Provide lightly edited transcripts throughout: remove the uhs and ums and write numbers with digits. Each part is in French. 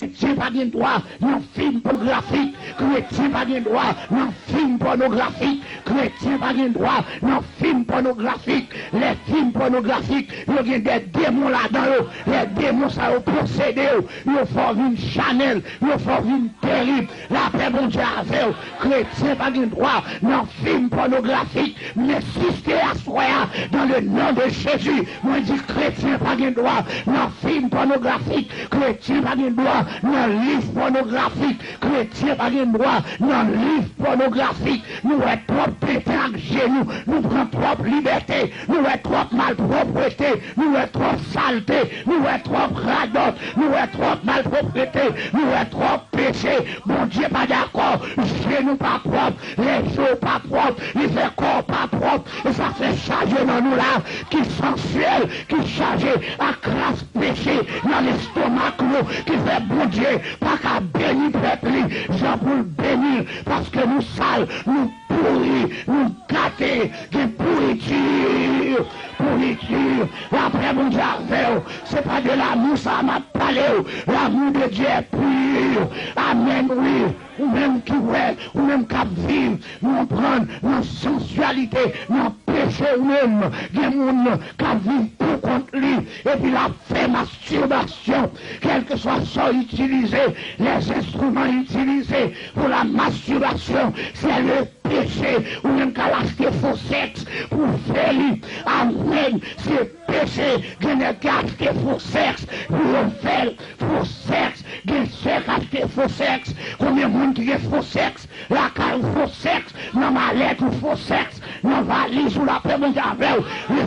chrétien pas de droit dans film pornographique, chrétien pas de droit dans film pornographique, chrétien pas de droit dans film pornographique. Les films pornographiques, il y a des démons là-dedans, les démons ça ont possédé, ils font une Chanel, ils font une terrible, la paix bon Dieu avec eux, chrétien pas de droit dans film pornographique, mais si c'est à soi, dans le nom de Jésus, moi je dis chrétien pas de droit dans film pornographique, chrétien pas de droit dans livre pornographique, chrétien pas de droit dans livre pornographique, nous sommes trop pétés avec genoux, nous prenons trop liberté, nous sommes trop malpropreté, nous sommes trop saleté, nous sommes trop radote, nous sommes trop malpropreté, nous sommes trop péché, bon Dieu pas d'accord, genoux pas propre, les jours pas propres, les corps pas propres, et ça fait charger dans nous là, qui sensuel, qui chargé à crasse péché dans l'estomac nous, qui fait bon Dieu, pas qu'à bénir peuple, j'en pour le bénir, parce que nous sales, nous pourris, nous gâtés, qui pourriture, l'après mon Dieu avec, c'est pas de l'amour, ça m'a parlé, l'amour de Dieu est pur, amen, oui. Ou même qui ouais, ou même qui vivent, nous prendre dans sensualité, dans péché ou même, des gens qui vivent pour contre lui, et puis la fait masturbation, quel que soit ça utilisé, les instruments utilisés pour la masturbation, c'est le péché, ou même qu'à l'acheter faux sexe pour faire lui, amen, c'est péché, qu'il n'a qu'à acheter faux sexe, pour faire faux sexe, qu'il n'a acheter faux sexe, combien de monde qui est faux sexe, la carte faux sexe, dans ma lettre faux sexe, dans ma valise ou la paix mon avec le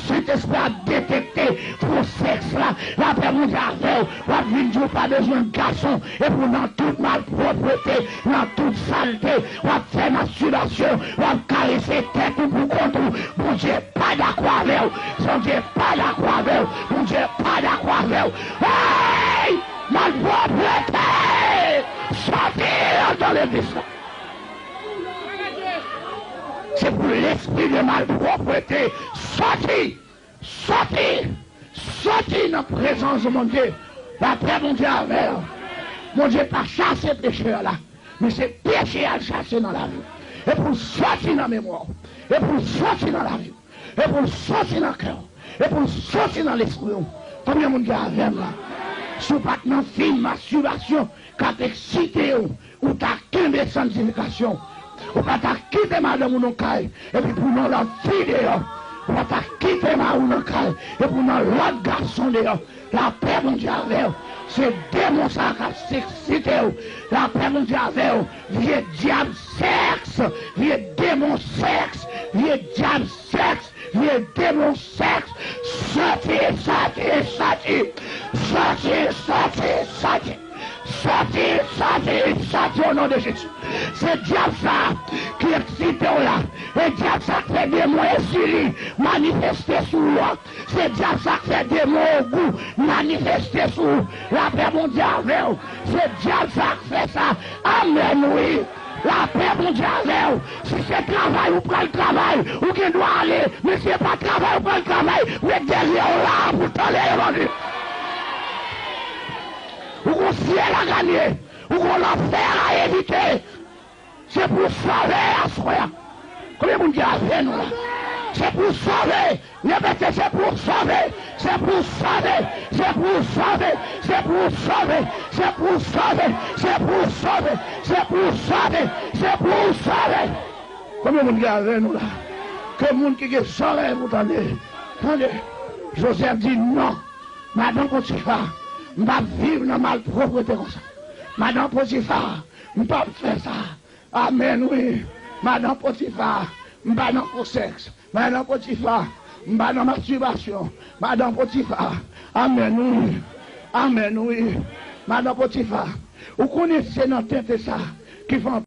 Saint-Esprit a détecté faux sexe là, la paix mon avec, on n'a pas besoin de garçon, et pour dans toute malpropreté, dans toute saleté, on fait masturbation, on caresser tête ou pour contre, bon Dieu pas d'accord avec, bon Dieu pas d'accord avec, bon Dieu pas d'accord avec, hey, malpropreté! Sortir dans l'église. C'est pour l'esprit de malpropreté. Sortir. Sortir dans la présence de mon Dieu. La paix, mon Dieu, avec. Mon Dieu, pas chasser péché là. Mais c'est péché à chasser dans la vie. Et pour sortir dans la mémoire. Et pour sortir dans la vie. Et pour sortir dans le cœur. Et pour sortir dans l'esprit. Combien mon Dieu avec là? Si vous pas dans film, masturbation, quand excité ou t'as qu'une de sanctification, ou pas t'as quitté madame ou non caille, et puis pour nous la fille dehors, ou pas t'as quitté ma ou non caille, et pour nous l'autre garçon dehors, la paix mon Dieu avec, c'est démon ça qui a excité, la paix mon Dieu avec, vieux diable sexe, vieux démon sexe, vieux diable sexe, vieux démon sexe, sortez au nom de Jésus. C'est diable ça qui excite là. Et diable ça qui fait des mots exilés manifestés sur moi. C'est diable ça qui fait des mots au goût manifestés sur la paix mondiale. C'est diable ça qui fait ça. Amen, oui. La paix mondiale. Si c'est travail, ou prend le travail, ou qui doit aller, mais si c'est pas travail, ou prend le travail, vous êtes derrière là pour t'aller. Ou qu'on ciel à gagner, ou qu'on l'enfer à éviter. C'est pour sauver à soi. Combien de monde dit avec nous là? C'est pour sauver. Répétez, c'est pour sauver. C'est pour sauver. C'est pour sauver. C'est pour sauver. C'est pour sauver. C'est pour sauver. C'est pour sauver. C'est pour sauver. Combien de monde dit avec nous là? Que le monde qui est sauvé, vous entendez? Attendez. Joseph dit non. Madame Potiphar. Je ne vais pas vivre dans la malpropreté comme ça. Madame Potiphar, je ne vais pas faire ça. Amen, oui. Madame Potiphar, je ne vais pas dans le sexe. Madame Potiphar, je ne vais pas dans la masturbation. Madame Potiphar, amen, oui. Amen, oui. Madame Potiphar, vous connaissez dans la tête ça qui font